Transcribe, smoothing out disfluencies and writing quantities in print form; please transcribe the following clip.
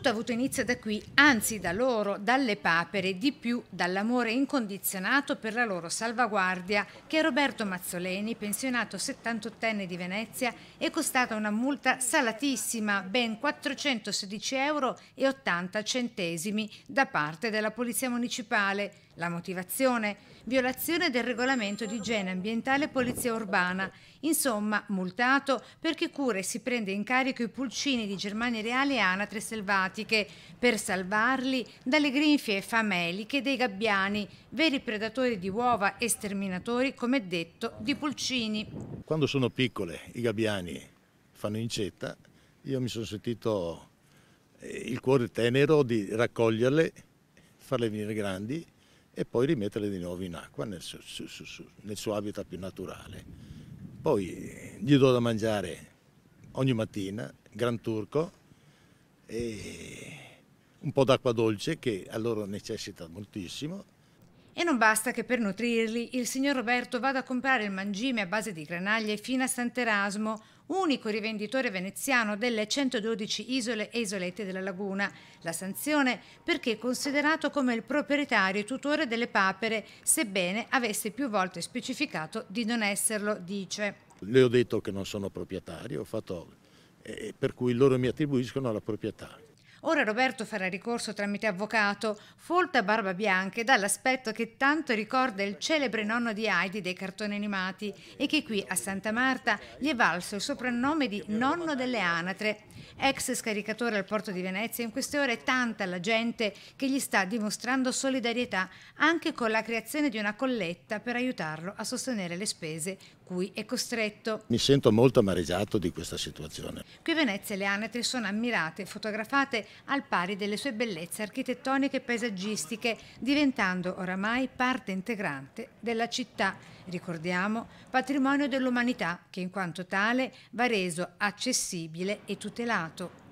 Tutto ha avuto inizio da qui, anzi da loro, dalle papere, di più dall'amore incondizionato per la loro salvaguardia, che a Roberto Mazzoleni, pensionato 78enne di Venezia, è costata una multa salatissima, ben 416,80 € da parte della Polizia Municipale. La motivazione? Violazione del regolamento di igiene ambientale e polizia urbana. Insomma, multato perché cura e si prende in carico i pulcini di Germania Reale e anatre selvatiche per salvarli dalle grinfie fameliche dei gabbiani, veri predatori di uova e sterminatori, come detto, di pulcini. Quando sono piccole i gabbiani fanno incetta, io mi sono sentito il cuore tenero di raccoglierle, farle venire grandi e poi rimetterle di nuovo in acqua nel suo habitat più naturale. Poi gli do da mangiare ogni mattina, gran turco, e un po' d'acqua dolce che a loro necessita moltissimo. E non basta che per nutrirli il signor Roberto vada a comprare il mangime a base di granaglie fino a Sant'Erasmo, unico rivenditore veneziano delle 112 isole e isolette della laguna. La sanzione perché è considerato come il proprietario e tutore delle papere, sebbene avesse più volte specificato di non esserlo, dice. Le ho detto che non sono proprietario, per cui loro mi attribuiscono la proprietà. Ora Roberto farà ricorso tramite avvocato, folta a barba bianca e dall'aspetto che tanto ricorda il celebre nonno di Heidi dei cartoni animati e che qui a Santa Marta gli è valso il soprannome di nonno delle anatre. Ex scaricatore al porto di Venezia, in queste ore è tanta la gente che gli sta dimostrando solidarietà anche con la creazione di una colletta per aiutarlo a sostenere le spese cui è costretto. Mi sento molto amareggiato di questa situazione. Qui a Venezia le anatre sono ammirate e fotografate al pari delle sue bellezze architettoniche e paesaggistiche, diventando oramai parte integrante della città. Ricordiamo, patrimonio dell'umanità che in quanto tale va reso accessibile e tutelato.